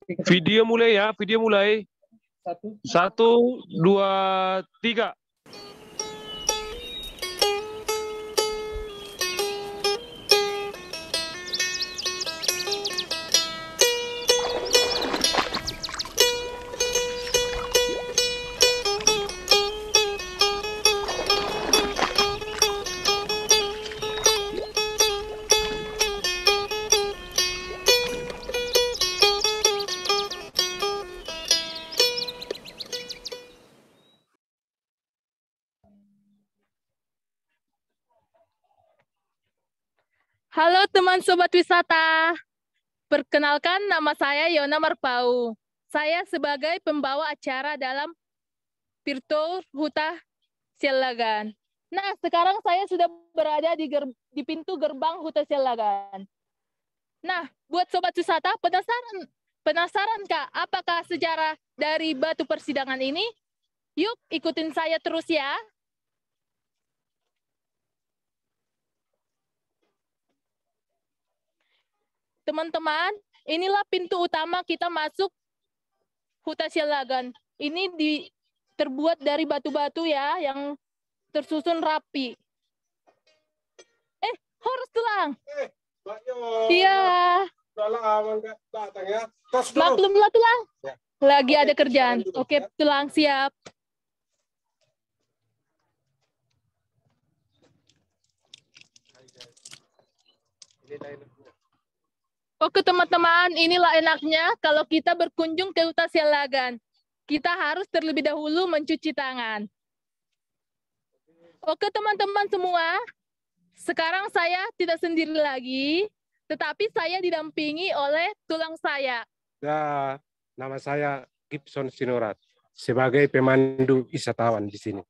Video mulai ya, video mulai. 1, 2, 3. Halo teman sobat wisata, perkenalkan nama saya Yona Marpau. Saya sebagai pembawa acara dalam Pirto Huta Sialagan. Nah, sekarang saya sudah berada di pintu gerbang Huta Sialagan. Nah, buat sobat wisata, penasaran Kak, apakah sejarah dari batu persidangan ini? Yuk, ikutin saya terus ya. Teman-teman, inilah pintu utama kita masuk Huta Sialagan. Ini terbuat dari batu-batu ya, yang tersusun rapi. Horus tulang. Iya. Maklumlah tulang. Lagi ada kerjaan. Oke, tulang siap. Oke teman-teman, inilah enaknya kalau kita berkunjung ke Huta Sialagan. Kita harus terlebih dahulu mencuci tangan. Oke teman-teman semua, sekarang saya tidak sendiri lagi, tetapi saya didampingi oleh tulang saya. Ya, nama saya Gibson Sinorat, sebagai pemandu wisatawan di sini.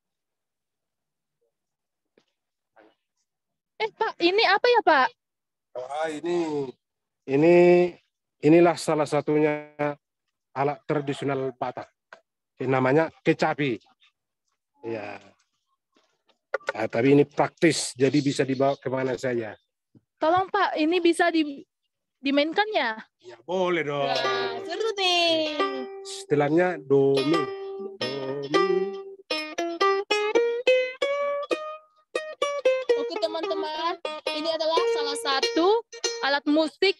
Pak, ini apa ya Pak? Inilah salah satunya alat tradisional Batak. Namanya kecapi. Ya. Nah, tapi ini praktis, jadi bisa dibawa kemana saja. Tolong Pak, ini bisa dimainkan ya? Ya boleh dong. Nah, seru nih. Setelahnya domi. Oke teman-teman, ini adalah salah satu alat musik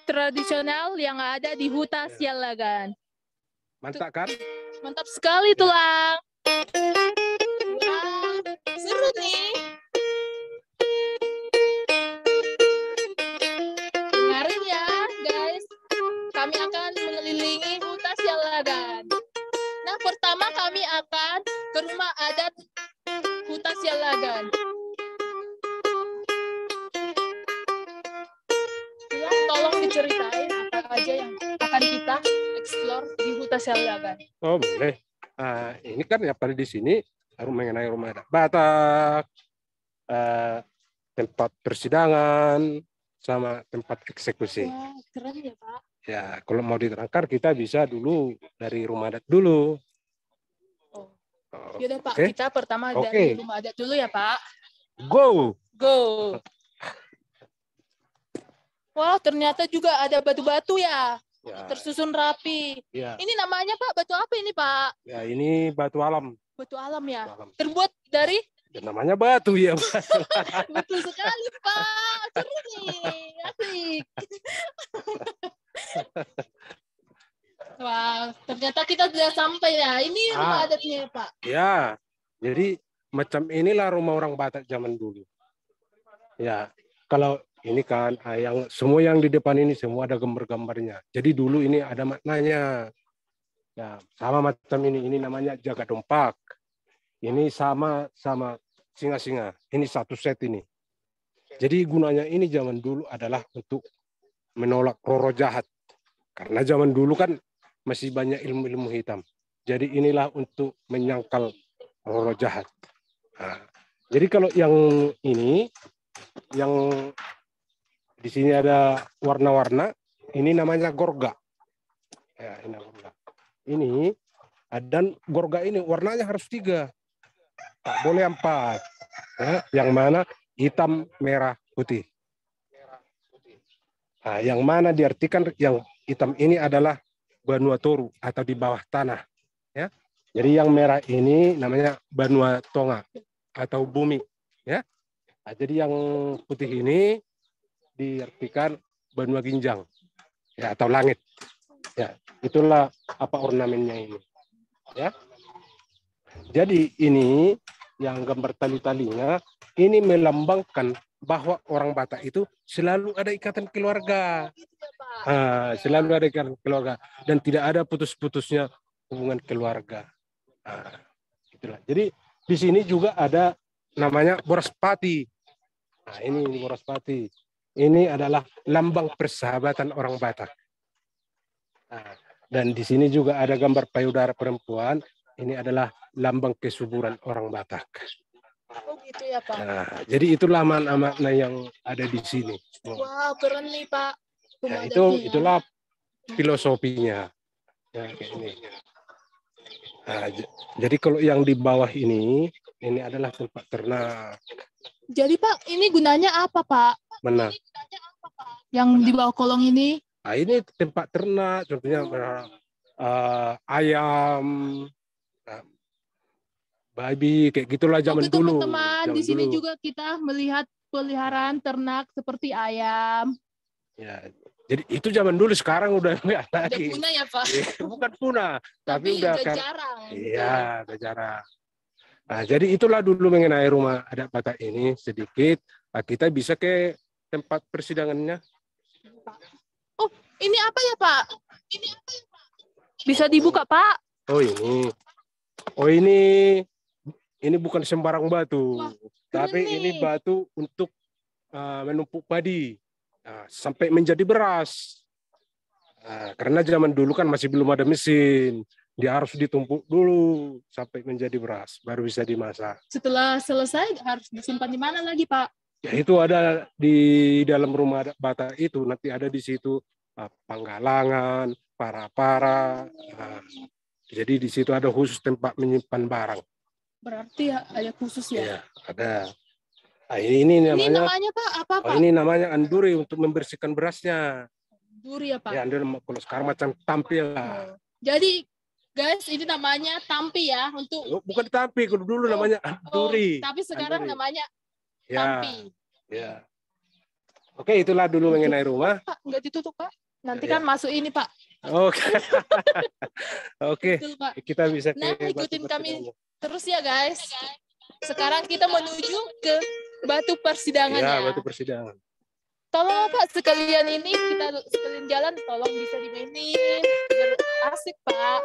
tradisional yang ada di Huta Sialagan. Mantap kan? Mantap sekali tulang. Wah, seru nih. Dengarin ya guys, kami akan mengelilingi Huta Sialagan. Nah, pertama kami akan ke rumah adat Huta Sialagan. Ya, tolong diceritain apa aja yang akan kita explore di Huta Sialagan. Oh boleh. Nah, ini kan ya pada di sini mengenai rumah adat Batak, tempat persidangan, sama tempat eksekusi. Wah, keren ya Pak. Ya, kalau mau diterangkan kita bisa dulu dari rumah adat dulu. Yaudah Pak, Okay. kita pertama dari rumah adat dulu ya Pak. Go! Go! Wah, ternyata juga ada batu-batu ya. Ya. Tersusun rapi. Ya. Ini namanya Pak, batu apa ini Pak? Ya, ini batu alam. Batu alam ya? Batu alam. Terbuat dari? Ya, namanya batu ya. Betul sekali Pak. Seru nih, asik. Wah, ternyata kita sudah sampai ya. Ini rumah adatnya Pak. Ya, jadi macam inilah rumah orang Batak zaman dulu. Ya, kalau ini kan semua yang di depan ini semua ada gambar-gambarnya. Jadi dulu ini ada maknanya. Ya, sama macam ini namanya jaga dompak. Ini sama singa-singa. Ini satu set ini. Jadi gunanya ini zaman dulu adalah untuk menolak roh jahat. Karena zaman dulu kan masih banyak ilmu-ilmu hitam. Jadi inilah untuk menyangkal roh jahat. Nah, jadi kalau yang ini, yang di sini ada warna-warna, ini namanya gorga. Ya, ini gorga. Ini dan gorga ini warnanya harus 3, tak boleh 4. Ya, yang mana hitam, merah, putih. Nah, yang mana diartikan yang hitam ini adalah Banua Toru atau di bawah tanah. Ya. Jadi yang merah ini namanya Banua Tonga atau bumi. Ya. Nah, jadi yang putih ini diartikan Banua Ginjang, ya, atau langit. Ya, itulah apa ornamennya ini. Ya. Jadi ini yang gambar tali-talinya ini melambangkan bahwa orang Batak itu selalu ada ikatan keluarga. Selalu ada ikatan keluarga dan tidak ada putus-putusnya hubungan keluarga. Itulah. Jadi di sini juga ada namanya Boraspati. Nah, ini Boraspati. Ini adalah lambang persahabatan orang Batak. Nah, dan di sini juga ada gambar payudara perempuan. Ini adalah lambang kesuburan orang Batak. Oh gitu ya Pak. Nah, jadi itulah makna-makna yang ada di sini. Wow, keren nih Pak. Ya, itulah filosofinya. Ya, kayak ini. Nah, jadi kalau yang di bawah ini adalah tempat ternak. Jadi Pak, ini gunanya apa Pak? Mana? Yang di bawah kolong ini? Nah, ini tempat ternak, contohnya ayam, babi, kayak gitulah zaman dulu. Teman-teman, di sini juga kita melihat peliharaan ternak seperti ayam. Ya, jadi itu zaman dulu, sekarang udah nggak lagi. Udah punah ya Pak? Bukan punah, tapi udah jarang. Iya, udah jarang. Nah, jadi itulah dulu mengenai rumah adat Batak ini sedikit. Nah, kita bisa ke tempat persidangannya. Oh, ini apa ya Pak? Bisa dibuka Pak? Oh ini bukan sembarang batu. Wah, tapi ini batu untuk menumpuk padi. Nah, sampai menjadi beras. Nah, karena zaman dulu kan masih belum ada mesin, dia harus ditumpuk dulu sampai menjadi beras, baru bisa dimasak. Setelah selesai harus disimpan di mana lagi Pak? Ya itu ada di dalam rumah Batak itu, nanti ada di situ panggalangan, para-para. Nah, jadi di situ ada khusus tempat menyimpan barang. Berarti ada khusus ya? Iya, ada. Nah, ini namanya Pak apa Pak? Ini namanya anduri untuk membersihkan berasnya. Anduri ya Pak? Ya, anduri kalau sekarang macam tampi lah. Jadi guys, ini namanya tampi ya untuk. Bukan tampi, kalau dulu namanya anduri. Tapi sekarang anduri. namanya ya, tampi. Ya. Oke, itulah dulu mengenai rumah. Pak, nggak ditutup Pak. Nanti kan masuk ini Pak. Oke. Oke. Betul, Pak. Kita bisa ikutin kami terus ya guys. Sekarang kita menuju ke batu persidangan ya. Batu persidangan. Tolong Pak, sekalian jalan tolong bisa dimainin biar asik Pak.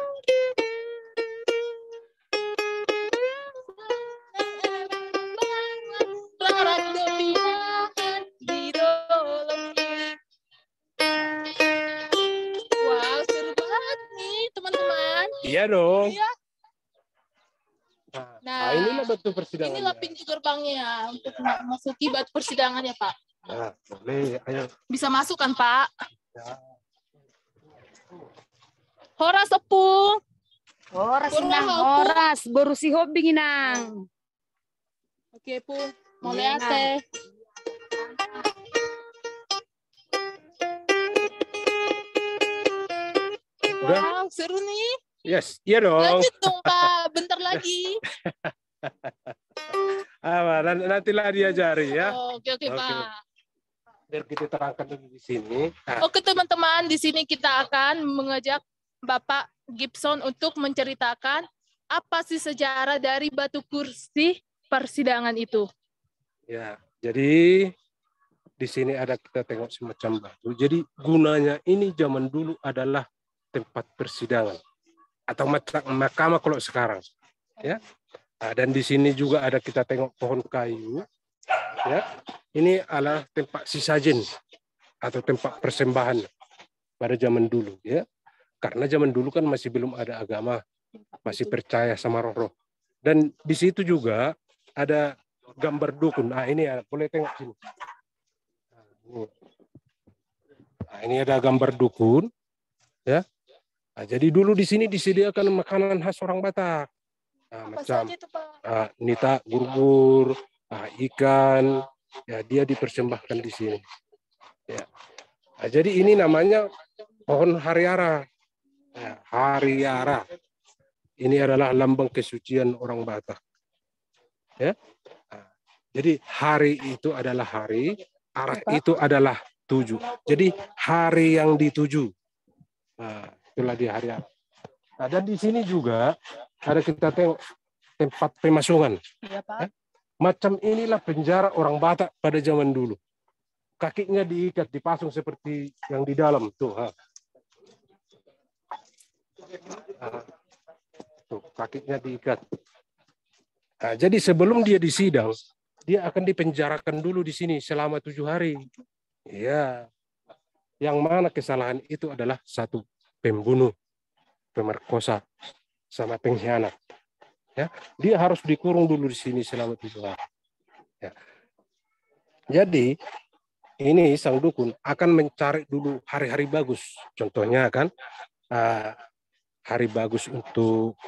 Wow, seru banget nih teman-teman. Iya dong. Iya. Nah, inilah batu persidangan. Inilah pintu gerbangnya untuk memasuki batu persidangan ya Pak. Nah, boleh, ayo. Bisa masuk kan Pak? Ya. Horas Opung. Horas inang, horas berusi hobi inang. Oke Pu, mau lihat teh. Wow, seru nih. Yes, iya dong. Lanjut dong Pak, bentar lagi. Nantilah diajari ya. Oke Pak. Biar kita terangkan di sini. Oke teman-teman, di sini kita akan mengajak Bapak Gibson untuk menceritakan apa sih sejarah dari batu kursi persidangan itu. Ya, jadi di sini ada kita tengok semacam batu. Jadi gunanya ini zaman dulu adalah tempat persidangan atau mahkamah kalau sekarang. Ya. Nah, dan di sini juga ada kita tengok pohon kayu. Ya, ini adalah tempat sisajen atau tempat persembahan pada zaman dulu, ya. Karena zaman dulu kan masih belum ada agama, masih percaya sama roh-roh. Dan di situ juga ada gambar dukun. Nah, ini ya, boleh tengok sini. Nah, ini ada gambar dukun, ya. Nah, jadi dulu di sini disediakan makanan khas orang Batak. Nah, macam nita, gurbur, ikan, ya dia dipersembahkan di sini. Ya. Nah, jadi ini namanya pohon hariara. Ya, hari Yara. Ini adalah lambang kesucian orang Batak. Ya. Nah, jadi hari itu adalah hari, arah itu adalah tuju. Jadi hari yang dituju. Nah, itulah di hari Yara. Nah, dan di sini juga ada kita tengok tempat pemasungan. Iya, Pak. Ya. Macam inilah penjara orang Batak pada zaman dulu. Kakinya diikat, dipasung seperti yang di dalam tuh. Tuh, kakinya diikat. Nah, jadi sebelum dia disidang, dia akan dipenjarakan dulu di sini selama 7 hari. Ya, yang mana kesalahan itu adalah satu pembunuh, pemerkosa, sama pengkhianat. Ya, dia harus dikurung dulu di sini selama 7 hari. Ya. Jadi ini sang dukun akan mencari dulu hari-hari bagus. Contohnya kan hari bagus untuk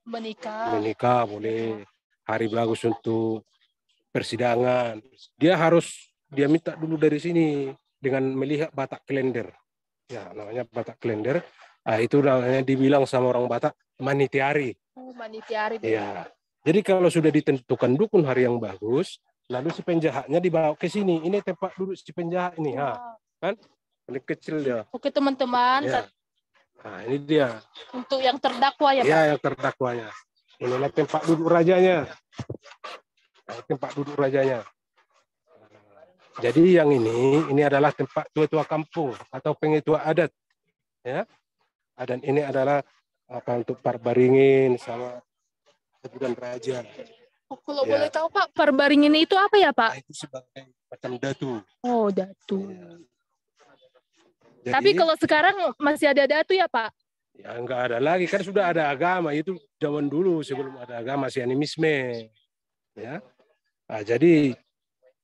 menikah boleh, hari bagus untuk persidangan. Dia minta dulu dari sini dengan melihat Batak Klender. Ya, namanya Batak Klender. Itu namanya dibilang sama orang Batak manitiari. Oh, manitiari. Ya. Jadi kalau sudah ditentukan dukun hari yang bagus, lalu si penjahatnya dibawa ke sini. Ini tempat duduk si penjahat ini, kan? Paling kecil dia. Oke, teman-teman. Ya. Nah, ini dia. Untuk yang terdakwa ya, Pak? Ya, yang terdakwanya. Inilah tempat duduk rajanya. Nah, tempat duduk rajanya. Jadi yang ini adalah tempat tua-tua kampung atau pengetua adat. Ya. Dan ini adalah untuk parbaringin sama sebutan raja. Kalau boleh tahu Pak, parbaringin itu apa ya Pak? Nah, itu sebagai macam datu. Oh, datu. Ya. Jadi, tapi kalau sekarang masih ada datu ya Pak? Ya enggak ada lagi, kan sudah ada agama. Itu zaman dulu sebelum ada agama, masih animisme. Ya. Nah, jadi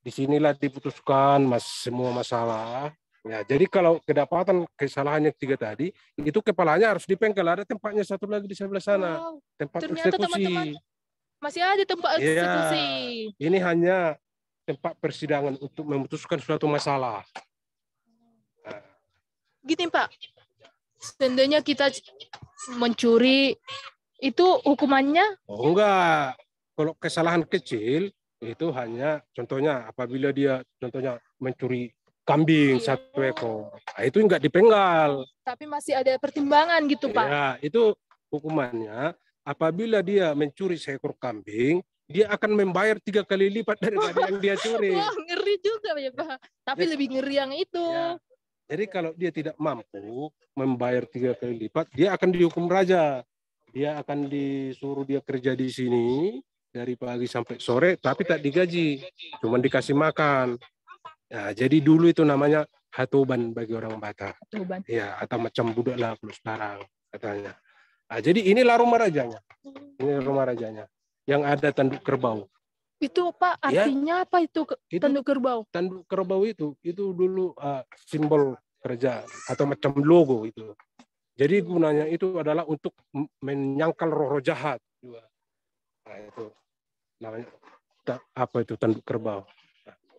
disinilah diputuskan semua masalah. Ya, jadi kalau kedapatan kesalahan yang 3 tadi, itu kepalanya harus dipenggal. Ada tempatnya satu lagi di sebelah sana. Wow. Tempat Ternyata eksekusi. teman-teman masih ada tempat eksekusi. Ya, ini hanya tempat persidangan untuk memutuskan suatu masalah. Nah. Gini Pak, seandainya kita mencuri, itu hukumannya? Oh enggak. Kalau kesalahan kecil, itu hanya contohnya apabila dia contohnya mencuri kambing 1 ekor. Nah, itu enggak dipenggal. Tapi masih ada pertimbangan gitu, Pak. Ya, itu hukumannya apabila dia mencuri 1 ekor kambing, dia akan membayar 3 kali lipat daripada yang dia curi. Wah, ngeri juga ya, Pak. Tapi Ya. lebih ngeri yang itu. Ya. Jadi kalau dia tidak mampu membayar 3 kali lipat, dia akan dihukum raja. Dia akan disuruh dia kerja di sini dari pagi sampai sore, tapi tak digaji, cuma dikasih makan. Ya, jadi dulu itu namanya hatoban bagi orang Batak. Hatoban. Ya, atau macam budak lah kalau sekarang katanya. Nah, jadi inilah rumah rajanya. Ini rumah rajanya. Yang ada tanduk kerbau. Itu Pak, artinya apa itu tanduk kerbau? Tanduk kerbau itu dulu simbol kerajaan atau macam logo itu. Jadi gunanya itu adalah untuk menyangkal roh-roh jahat juga. Nah, itu namanya apa itu tanduk kerbau.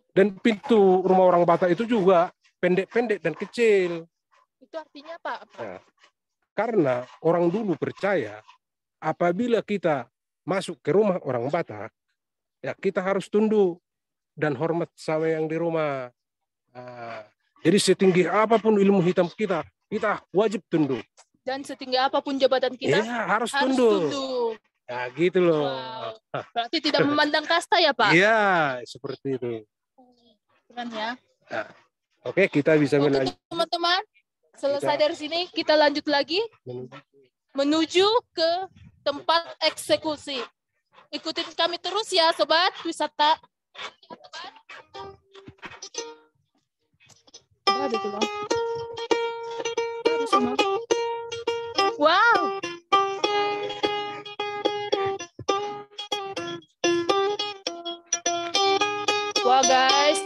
Dan pintu rumah orang Batak itu juga pendek-pendek dan kecil. Itu artinya apa? Nah, karena orang dulu percaya apabila kita masuk ke rumah orang Batak, ya kita harus tunduk dan hormat sama yang di rumah. Nah, jadi setinggi apapun ilmu hitam kita wajib tunduk. Dan setinggi apapun jabatan kita, ya, harus tunduk. Nah, gitu loh. Wow. Berarti tidak memandang kasta ya Pak? Iya, seperti itu. Keren ya. Nah, oke, kita bisa melanjut. Teman-teman, selesai dari sini kita lanjut lagi menuju ke tempat eksekusi. Ikutin kami terus ya Sobat Wisata. Wow. Wah guys,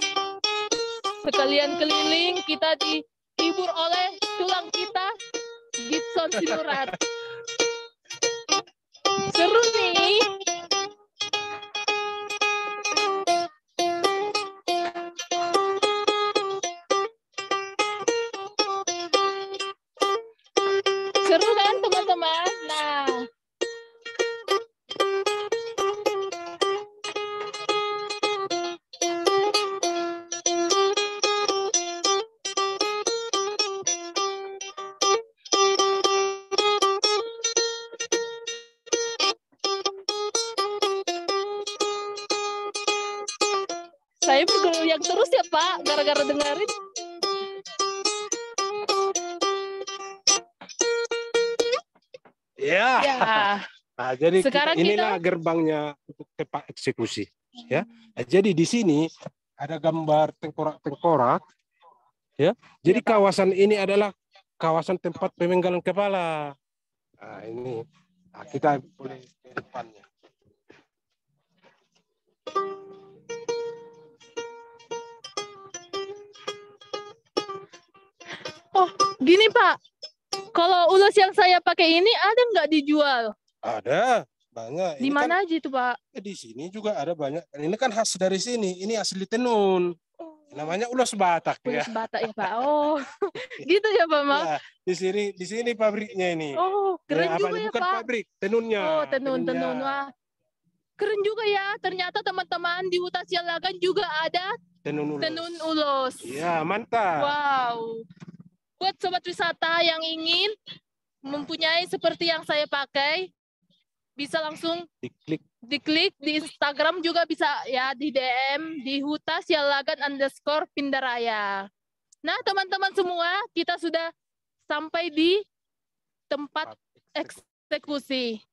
sekalian keliling kita dihibur oleh tulang kita, Gibson Sinurat. Seru nih. Seru Saya bergoyang terus ya Pak, gara-gara dengerin. Ya. Ya. Nah, jadi Sekarang inilah gerbangnya untuk tempat eksekusi. Ya. Nah, jadi di sini ada gambar tengkorak-tengkorak. Ya. Jadi Ya, Pak. kawasan ini adalah kawasan tempat pemenggalan kepala. Nah, ini kita boleh ke depannya. Oh, gini Pak. Kalau ulos yang saya pakai ini ada nggak dijual? Ada banyak. Di Ini mana kan aja itu Pak? di sini juga ada banyak. Ini kan khas dari sini. Ini asli tenun. Namanya ulos Batak ya. Ulos Batak ya Pak. Oh, gitu ya Pak Mak. Ya, di sini pabriknya ini. Oh, keren Ya, juga ya bukan Pak. pabrik, tenunnya. Oh, tenun. Tenunnya. Wah, keren juga ya. Ternyata teman-teman di Huta Sialagan juga ada Tenun ulos. tenun ulos. Iya, mantap. Wow. Buat sobat wisata yang ingin mempunyai seperti yang saya pakai, bisa langsung diklik di Instagram, juga bisa ya, di DM di Huta Sialagan_Pindaraya. Nah, teman-teman semua, kita sudah sampai di tempat eksekusi.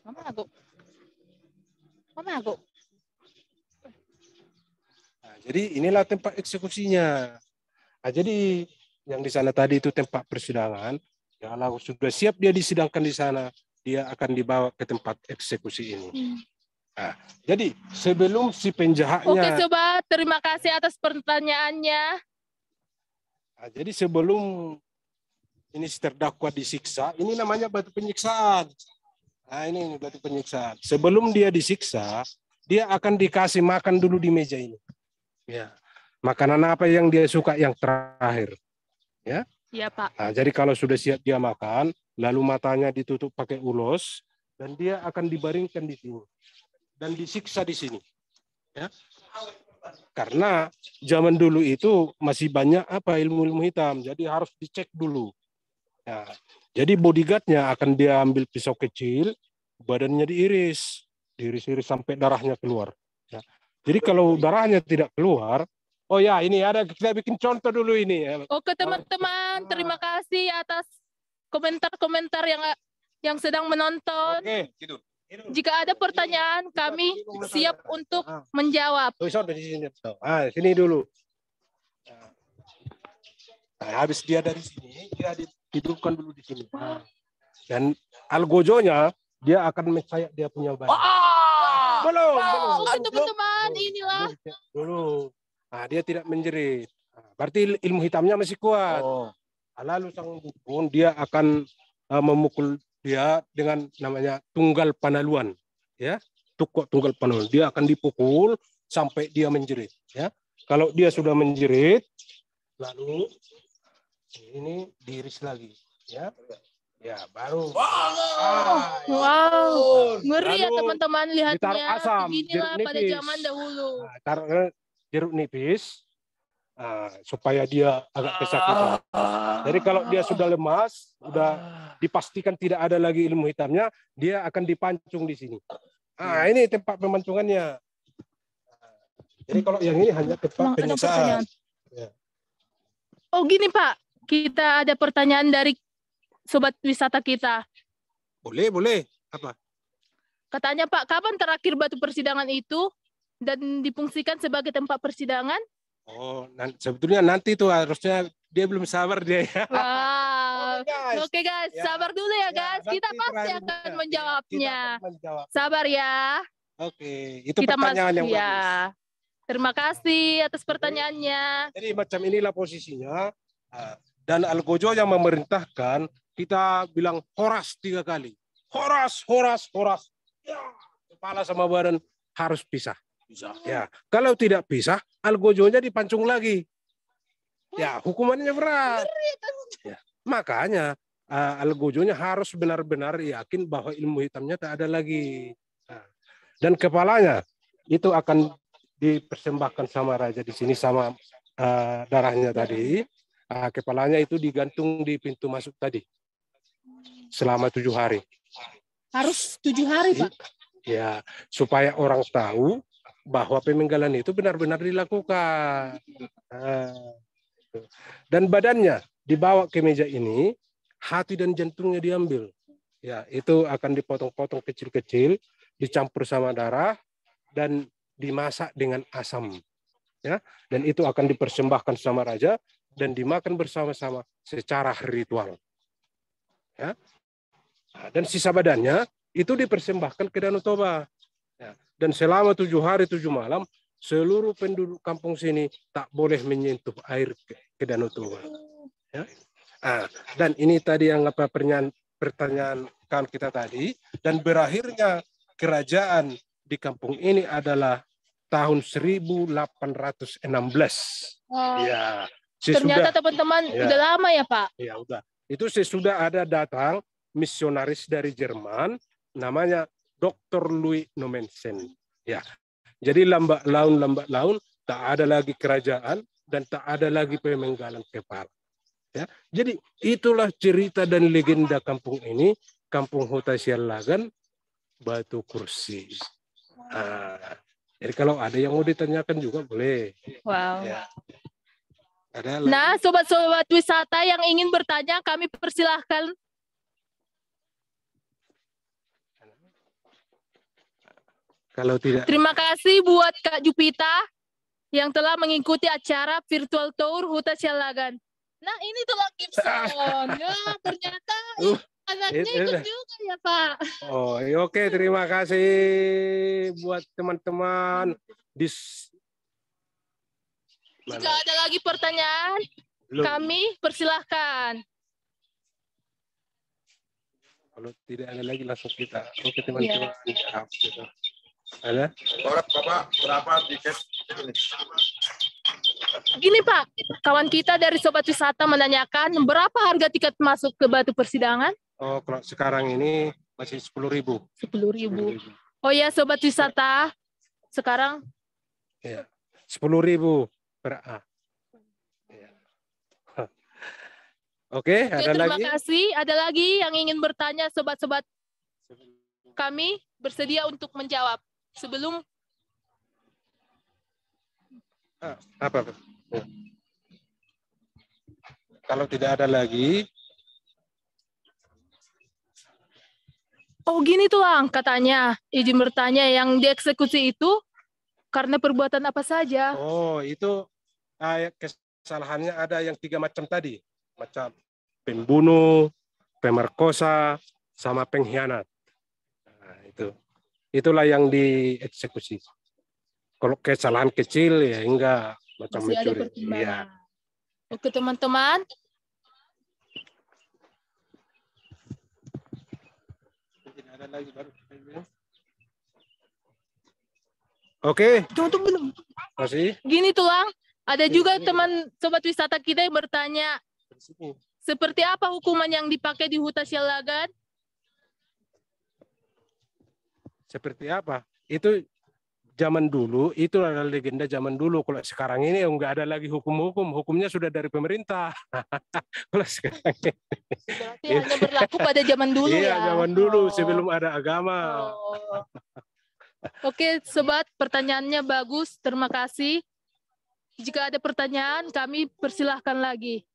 Mama aku. Nah, jadi inilah tempat eksekusinya. Nah, jadi yang di sana tadi itu tempat persidangan. Ya, kalau sudah siap dia disidangkan di sana, dia akan dibawa ke tempat eksekusi ini. Nah, jadi sebelum si penjahatnya. Oke sobat, terima kasih atas pertanyaannya. Nah, jadi sebelum ini si terdakwa disiksa, ini namanya batu penyiksaan. Nah, ini batu penyiksaan. Sebelum dia disiksa, dia akan dikasih makan dulu di meja ini. Ya, makanan apa yang dia suka yang terakhir. Ya. Iya Pak. Nah, jadi kalau sudah siap dia makan, lalu matanya ditutup pakai ulos, dan dia akan dibaringkan di sini dan disiksa di sini. Ya. Karena zaman dulu itu masih banyak ilmu-ilmu hitam, jadi harus dicek dulu. Ya. Jadi bodyguardnya akan dia ambil pisau kecil, badannya diiris sampai darahnya keluar. Ya. Jadi kalau darahnya tidak keluar, oh ya ini ada, kita bikin contoh dulu ini. Ya. Oke teman-teman, terima kasih atas komentar-komentar yang sedang menonton. Oke, gitu. Jika ada pertanyaan, kami siap untuk menjawab. Sini dulu. Nah, habis dia dari sini, dia dihidupkan dulu di sini. Dan algojonya dia akan mencayak dia punya badan. Belum. Oke teman-teman, inilah. Dulu. Nah, dia tidak menjerit. Nah, berarti ilmu hitamnya masih kuat. Lalu sang dukun dia akan memukul dia dengan namanya tunggal panaluan. Ya, tukok tunggal panaluan. Dia akan dipukul sampai dia menjerit. Ya, kalau dia sudah menjerit, lalu ini diiris lagi. Ya, baru. Wow, ngeri ya Lalu teman-teman lihatnya. ditaruh asam, Beginilah jeruk pada nipis. zaman dahulu. Nah, taruh jeruk nipis supaya dia agak kesakitan. Jadi kalau dia sudah lemas, sudah dipastikan tidak ada lagi ilmu hitamnya, dia akan dipancung di sini. Ini tempat pemancingannya. Jadi kalau yang ini hanya tempat penyiksaan. Ya. Oh gini Pak, kita ada pertanyaan dari sobat wisata kita. Boleh. Apa? Katanya Pak, kapan terakhir batu persidangan itu dan difungsikan sebagai tempat persidangan? Oh, sebetulnya nanti tuh harusnya dia belum sabar dia ya. Wow. Oke guys, Ya. sabar dulu ya guys. Kita nanti pasti terakhir akan juga. menjawabnya. Kita akan menjawab. Sabar ya. Oke, itu Kita pertanyaan yang ya. bagus. Terima kasih atas pertanyaannya. Jadi macam inilah posisinya. Dan Algojo yang memerintahkan, kita bilang horas 3 kali. Horas. Ya, kepala sama badan harus pisah. Ya, kalau tidak pisah, Algojonya dipancung lagi. Ya, hukumannya berat. Ya, makanya Algojonya harus benar-benar yakin bahwa ilmu hitamnya tak ada lagi. Dan kepalanya itu akan dipersembahkan sama raja di sini sama darahnya tadi. Kepalanya itu digantung di pintu masuk tadi selama 7 hari. Harus 7 hari Pak. Ya, supaya orang tahu bahwa pemenggalan itu benar-benar dilakukan. Nah, dan badannya dibawa ke meja ini, hati dan jantungnya diambil. Ya, itu akan dipotong-potong kecil-kecil, dicampur sama darah dan dimasak dengan asam. Ya, dan itu akan dipersembahkan sama raja dan dimakan bersama-sama secara ritual. Ya. Dan sisa badannya itu dipersembahkan ke Danau Toba. Ya. Dan selama 7 hari 7 malam seluruh penduduk kampung sini tak boleh menyentuh air ke Danau Toba. Ya. Dan ini tadi yang pertanyaan kita tadi, dan berakhirnya kerajaan di kampung ini adalah tahun 1816. Ya, ternyata teman-teman udah lama ya Pak? Ya udah. Itu sesudah ada datang misionaris dari Jerman, namanya Dr. Louis Nommensen. Ya, jadi lambat laun tak ada lagi kerajaan dan tak ada lagi pemenggalan kepala. Ya, jadi itulah cerita dan legenda kampung ini, Kampung Huta Sialagan, Batu Kursi. Jadi kalau ada yang mau ditanyakan juga boleh. Wow. Ya. Nah, sobat-sobat wisata yang ingin bertanya, kami persilahkan. Kalau tidak. Terima kasih buat Kak Jupita yang telah mengikuti acara virtual tour Huta Sialagan. Nah, ini tuh Gibson. Ya, ternyata anaknya ikut juga ya Pak. Oh, oke, terima kasih buat teman-teman. Jika ada lagi pertanyaan, kami persilahkan. Kalau tidak ada lagi langsung kita. Oke teman-teman. Ada? Bapak, berapa tiket? Gini Pak, kawan kita dari Sobat Wisata menanyakan berapa harga tiket masuk ke Batu Persidangan? Oh, kalau sekarang ini masih 10.000. 10.000. Oh ya, Sobat Wisata, sekarang? Ya, 10.000 per A. Ya. Oke, ada terima lagi? Terima kasih. Ada lagi yang ingin bertanya, sobat-sobat kami bersedia untuk menjawab sebelum apa? Ya. Kalau tidak ada lagi. Oh gini tuh Lang, katanya izin bertanya yang dieksekusi itu karena perbuatan apa saja? Oh itu kesalahannya ada yang 3 macam tadi, macam pembunuh, pemerkosa, sama pengkhianat. Nah, itulah yang dieksekusi. Kalau kesalahan kecil ya enggak, macam masih mencuri. Iya. Oke teman-teman. Oke. Tunggu belum. Masih? Gini tuh Lang, ada juga teman sobat wisata kita yang bertanya, seperti apa hukuman yang dipakai di Huta Sialagan? Seperti apa? Itu zaman dulu, itu adalah legenda zaman dulu. Kalau sekarang ini enggak ada lagi hukum-hukum. Hukumnya sudah dari pemerintah. Kalau sekarang ini. Berarti hanya berlaku pada zaman dulu ya? Iya, zaman dulu sebelum ada agama. Oh. Oke, sobat, pertanyaannya bagus. Terima kasih. Jika ada pertanyaan, kami persilahkan lagi.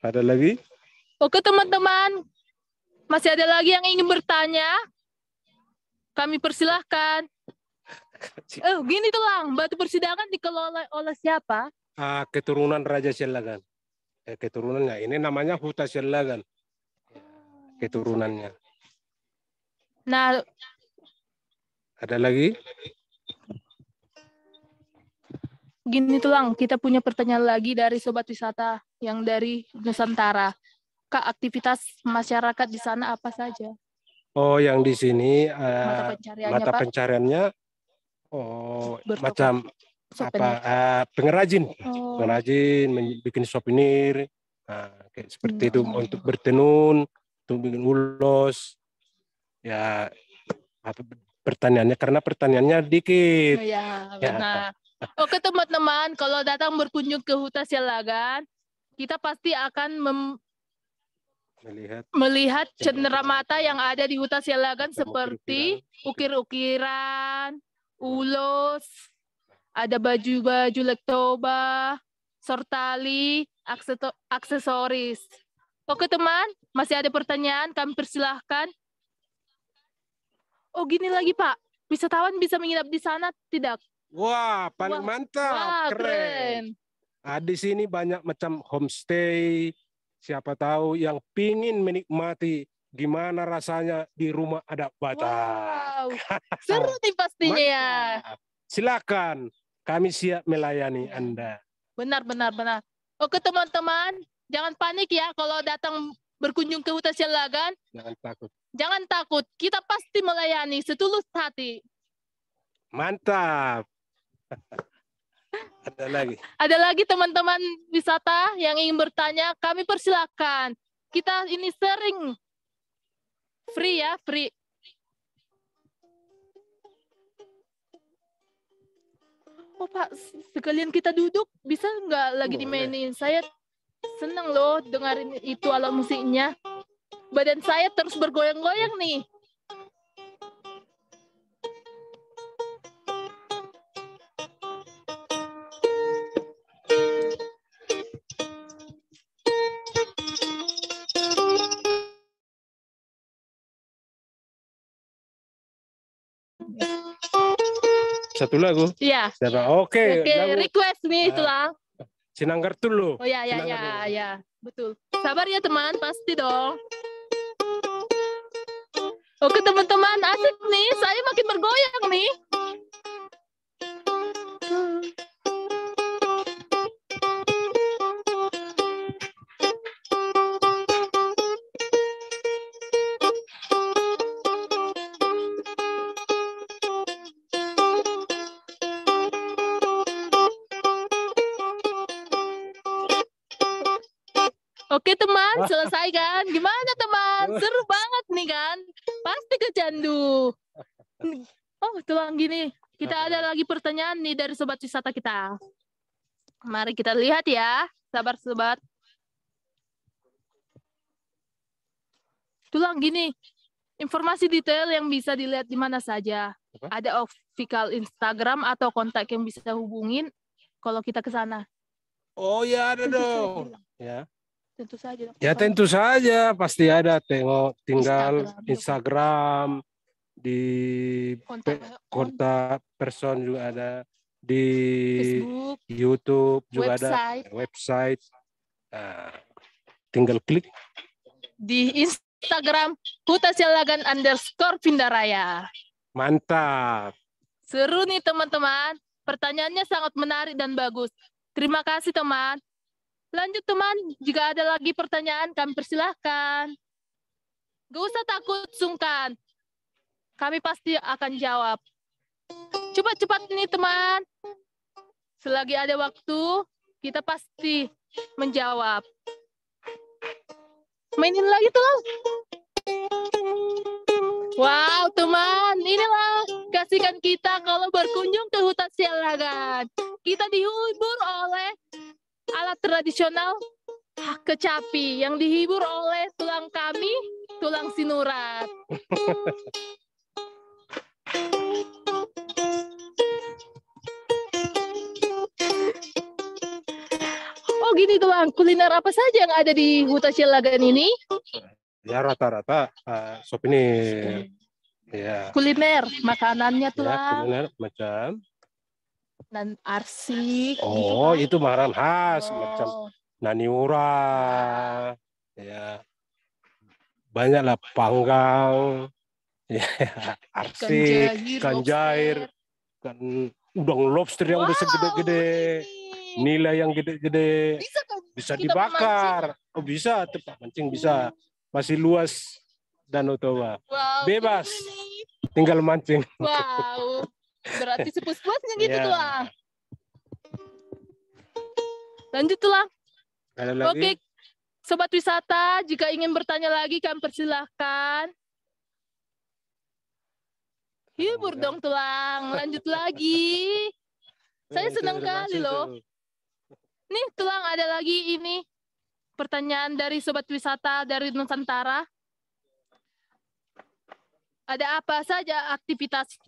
Ada lagi? Oke, teman-teman. Masih ada lagi yang ingin bertanya? Kami persilahkan. Gini tuh Lang, Batu Persidangan dikelola oleh siapa? Keturunan Raja Sialagan. Keturunannya. Ini namanya Huta Sialagan. Keturunannya. Nah, ada lagi? Gini tuh Lang, kita punya pertanyaan lagi dari sobat wisata yang dari Nusantara. Kak, aktivitas masyarakat di sana apa saja? Oh, yang di sini mata pencariannya macam apa? Pengrajin, pengrajin, bikin souvenir, kayak seperti itu untuk bertenun. Untuk bikin ulos, ya pertaniannya karena pertaniannya dikit. Ya, benar. Oke teman-teman, kalau datang berkunjung ke Huta Sialagan, kita pasti akan melihat cenderamata yang ada di hutan Sialagan seperti ukir-ukiran, ulos, ada baju-baju lektoba, sortali, aksesoris. Oke teman, masih ada pertanyaan, kami persilahkan. Oh gini lagi Pak, wisatawan bisa menginap di sana tidak? Wah, paling mantap, Wah, keren. Di sini banyak macam homestay. Siapa tahu yang pingin menikmati gimana rasanya di rumah adat Batak. Wow, seru nih pastinya ya. Silakan, kami siap melayani Anda. Benar. Oke teman-teman, jangan panik ya kalau datang berkunjung ke hutan Sialagan. Jangan takut, kita pasti melayani setulus hati. Mantap. Ada lagi teman-teman wisata yang ingin bertanya, kami persilakan. Kita ini sering free ya, free. Oh Pak, sekalian kita duduk, bisa nggak lagi dimainin? Saya senang loh dengerin itu alat musiknya. Badan saya terus bergoyang-goyang nih. Satu lagu? Iya. Oke. Request nih itulah. Sinanggar dulu. Oh ya, betul. Sabar ya teman, pasti dong. Oke teman-teman, asik nih, saya makin bergoyang nih. Oke teman, selesai kan? Gimana teman? Seru banget nih kan? Pasti kecandu. Oh, tulang gini. Kita ada lagi pertanyaan nih dari sobat wisata kita. Mari kita lihat ya. Sabar sobat. Tulang gini. Informasi detail yang bisa dilihat di mana saja. Ada official Instagram atau kontak yang bisa hubungin kalau kita ke sana. Oh ya, ada dong. Ya. Tentu saja. Ya tentu saja, pasti ada. Tinggal Instagram di kontak person juga ada, di Facebook, YouTube juga ada, website. Nah, tinggal klik di Instagram @hutasialagan_Vindaraya. Mantap. Seru nih teman-teman. Pertanyaannya sangat menarik dan bagus. Terima kasih teman. Lanjut teman, jika ada lagi pertanyaan kami persilahkan. Gak usah takut sungkan. Kami pasti akan jawab. Cepat-cepat nih teman. Selagi ada waktu, kita pasti menjawab. Mainin lagi tuh. Wow teman, inilah kasihkan kita kalau berkunjung ke hutan Sialagan. Kita dihibur oleh alat tradisional kecapi yang dihibur oleh tulang kami, tulang sinurat. Oh gini tulang, kuliner apa saja yang ada di hutan Sialagan ini? Ya rata-rata sop ini. Ya. Kuliner, makanannya tulang. Ya, kuliner macam dan arsik. Oh, gitu, itu makanan khas macam naniura. Ya. Banyaklah panggang. Ya, arsik, ikan jair, kan udang lobster yang besar gede-gede. Nilai yang gede-gede. Bisa dibakar. Oh, bisa, tempat mancing bisa. Masih luas Danau Toba. Wow, bebas. Tinggal mancing. Wow. Berarti sepuas-puasnya gitu tulang. Lanjut tulang. Oke, sobat wisata, jika ingin bertanya lagi kami persilahkan. Hibur dong tulang, lanjut lagi. Saya senang kali loh. Nih tulang ada lagi ini pertanyaan dari Sobat Wisata dari Nusantara. Ada apa saja aktivitas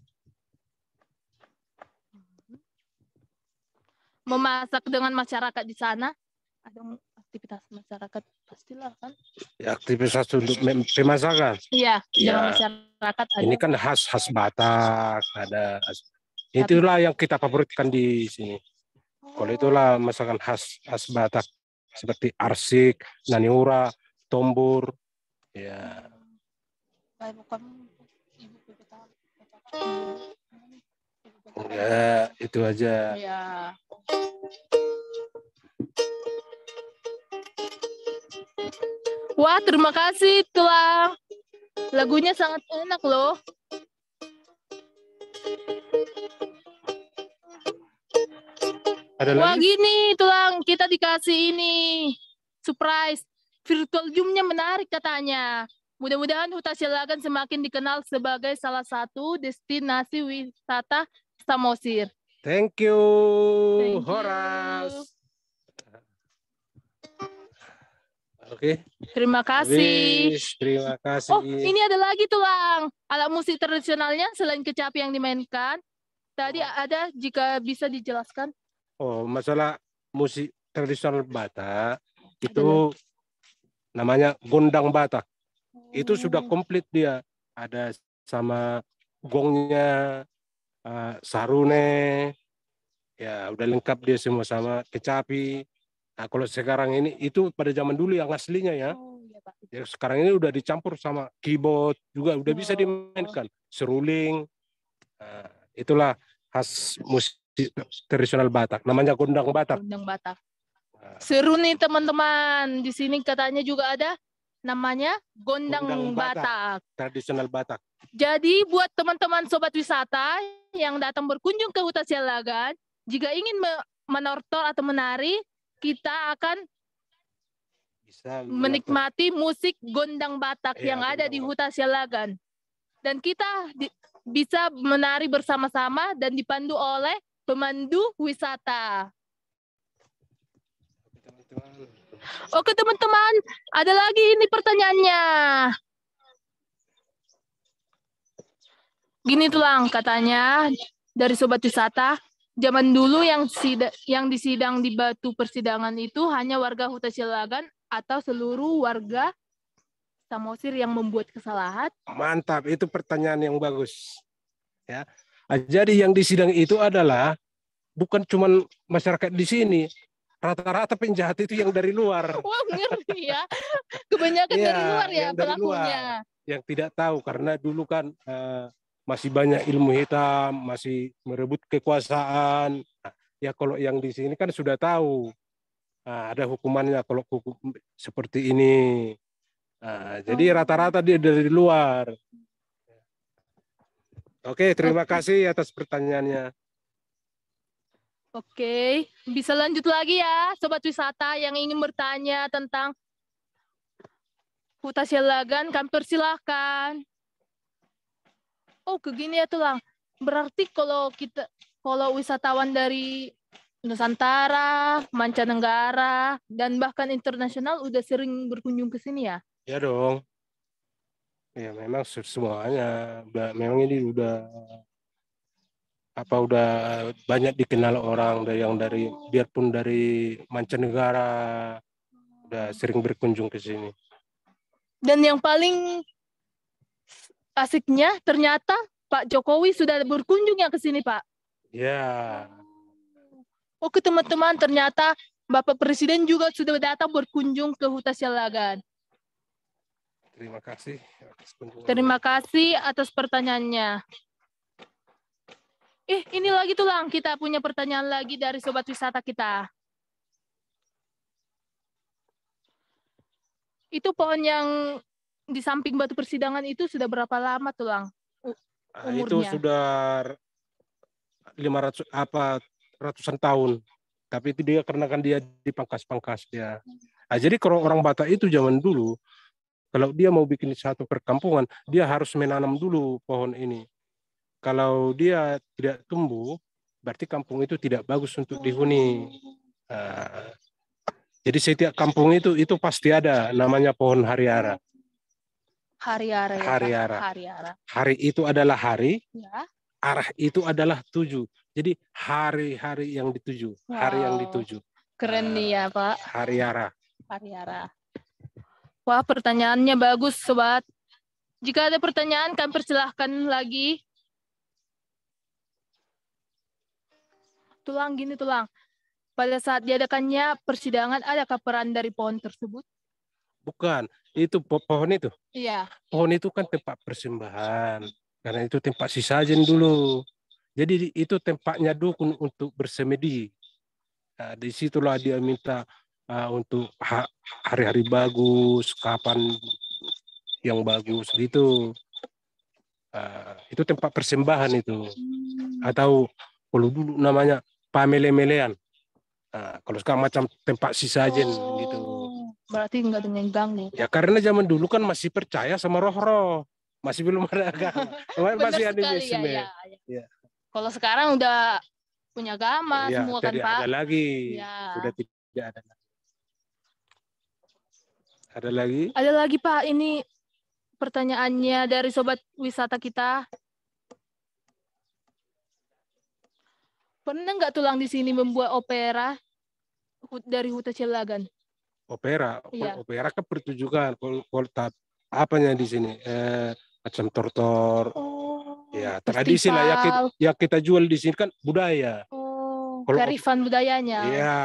memasak dengan masyarakat di sana? Ada aktivitas masyarakat pastilah kan? Ya, aktivitas untuk pemasakan. Iya, Ya. dengan masyarakat ada. Ini kan khas Batak, ada. Itulah yang kita favoritkan di sini. Kalau itulah masakan khas Batak seperti arsik, naniura, tombur. Ya. Ya, itu aja. Ya. Wah, terima kasih Tulang. Lagunya sangat enak loh. Ada Wah, lagi? gini Tulang, kita dikasih ini surprise. Virtual Zoom-nya menarik katanya. Mudah-mudahan Huta Sialagan semakin dikenal sebagai salah satu destinasi wisata Samosir. Thank you, Thank you. Horas. Oke. Terima kasih. Habis, terima kasih. Oh, ini ada lagi Tulang. Alat musik tradisionalnya selain kecapi yang dimainkan. Tadi ada, jika bisa dijelaskan. Oh, masalah musik tradisional Batak itu namanya gondang Batak. Itu sudah komplit dia. Ada sama gongnya, sarune, ya udah lengkap dia semua sama kecapi. Nah, kalau sekarang ini itu pada zaman dulu yang aslinya ya. Oh, iya, Pak. Ya, sekarang ini udah dicampur sama keyboard juga udah bisa dimainkan, seruling. Nah, itulah khas musik tradisional Batak, namanya gondang Batak. Gondang Batak. Seru nih teman-teman. Di sini katanya juga ada namanya gondang Batak. Tradisional Batak. Jadi buat teman-teman sobat wisata yang datang berkunjung ke Huta Sialagan, jika ingin menortor atau menari, kita akan bisa menikmati musik gondang Batak yang ada di Huta Sialagan. Dan kita bisa menari bersama-sama dan dipandu oleh pemandu wisata. Oke teman-teman, ada lagi ini pertanyaannya. Gini Tulang, katanya dari sobat wisata, zaman dulu yang disidang di batu persidangan itu hanya warga Huta Sialagan atau seluruh warga Samosir yang membuat kesalahan? Mantap, itu pertanyaan yang bagus. Ya, jadi yang disidang itu adalah bukan cuma masyarakat di sini, rata-rata penjahat itu yang dari luar. Wah, ngeri ya. Kebanyakan dari luar ya pelakunya. Yang tidak tahu karena dulu kan masih banyak ilmu hitam, masih merebut kekuasaan. Ya kalau yang di sini kan sudah tahu. Ada hukumannya kalau hukum seperti ini. Jadi rata-rata dia dari luar. Oke, terima kasih atas pertanyaannya. Oke, bisa lanjut lagi ya, sobat wisata yang ingin bertanya tentang Huta Sialagan, kami persilahkan. Oh, begini ya Tulang. Berarti kalau wisatawan dari Nusantara, mancanegara, dan bahkan internasional udah sering berkunjung ke sini ya? Ya dong. Ya memang semuanya. Memang ini udah banyak dikenal orang biarpun dari mancanegara udah sering berkunjung ke sini. Dan yang paling asiknya ternyata Pak Jokowi sudah berkunjung ya ke sini, Pak. Ya. Oke teman-teman, ternyata Bapak Presiden juga sudah datang berkunjung ke Huta Sialagan. Terima kasih. Terima kasih atas pertanyaannya. Ini lagi Tulang, kita punya pertanyaan lagi dari sobat wisata kita. Itu pohon yang di samping batu persidangan itu sudah berapa lama Tulang? Umurnya? Itu sudah 500 tahun. Tapi itu dia karena kan dia dipangkas-pangkas dia. Jadi kalau orang Batak itu zaman dulu, kalau dia mau bikin satu perkampungan, dia harus menanam dulu pohon ini. Kalau dia tidak tumbuh, berarti kampung itu tidak bagus untuk dihuni. Jadi setiap kampung itu pasti ada namanya pohon hariara. Hariara ya, Pak? Hariara. Hariara. Hari itu adalah hari, Ya. arah itu adalah tuju. Jadi hari-hari yang dituju, hari yang Wow. dituju. Keren nih ya, Pak. Hariara. Hariara. Wah, pertanyaannya bagus, Sobat. Jika ada pertanyaan, kami persilahkan lagi. Tulang. Pada saat diadakannya persidangan, adakah peran dari pohon tersebut? Bukan, itu pohon itu. Iya. Pohon itu kan tempat persembahan. Karena itu tempat sesajen dulu. Jadi itu tempatnya dukun untuk bersemedi. Nah, disitulah dia minta untuk hari-hari bagus, kapan yang bagus gitu. Itu tempat persembahan itu. Atau kalau dulu namanya pamele-melean. Kalau sekarang macam tempat sesajen gitu. Berarti nggak ada yang ganggu. Ya karena zaman dulu kan masih percaya sama roh-roh. Masih belum ada agama. Masih Benar sekali animisme. ya. Kalau sekarang udah punya agama Ya, semua kan, tidak Pak. ada lagi. Ya. Sudah tidak ada lagi. Ada lagi? Ada lagi, Pak. Ini pertanyaannya dari sobat wisata kita. Pernah nggak Tulang di sini membuat opera dari Huta Cilagan? Opera. Iya. Opera kan pertunjukan. Kalau apanya di sini? Macam tortor. Ya, tradisi lah ya kita jual di sini kan budaya. Kalau kearifan budayanya. Iya.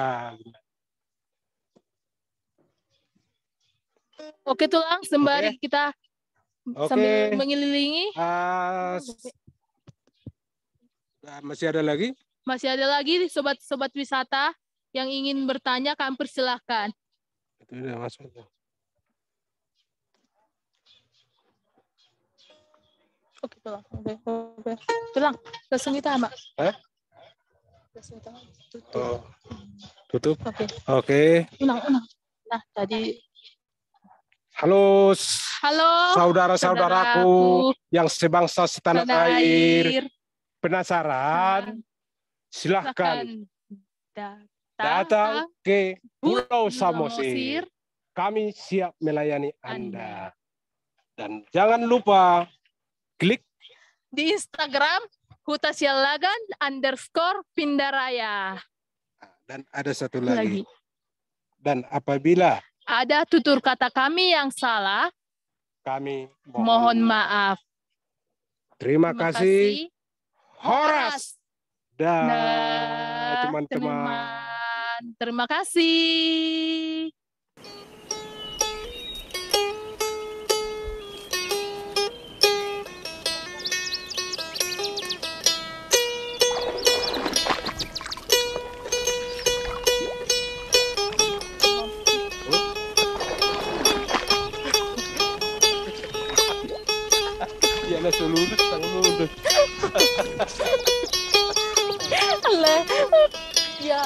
Oke, Tulang, sembari kita sambil mengelilingi. Masih ada lagi? Masih ada lagi sobat-sobat wisata yang ingin bertanya, kami persilahkan. Itu udah masuk. Oke, Tulang. Oke. Tulang, langsung kita, Mak. Langsung kita. Tutup. Tutup? Oke. Unang. Nah, tadi. Halo saudara-saudaraku yang sebangsa setanah air. Penasaran? Silahkan datang ke Pulau Samosir. Kami siap melayani Anda. Dan jangan lupa klik di Instagram @hutasialagan_pindaraya. Dan ada satu lagi. Dan apabila ada tutur kata kami yang salah, kami mohon maaf. Terima kasih. Horas. Dan teman-teman. Terima kasih. Ya, lurus, lurus. Allah. Ya,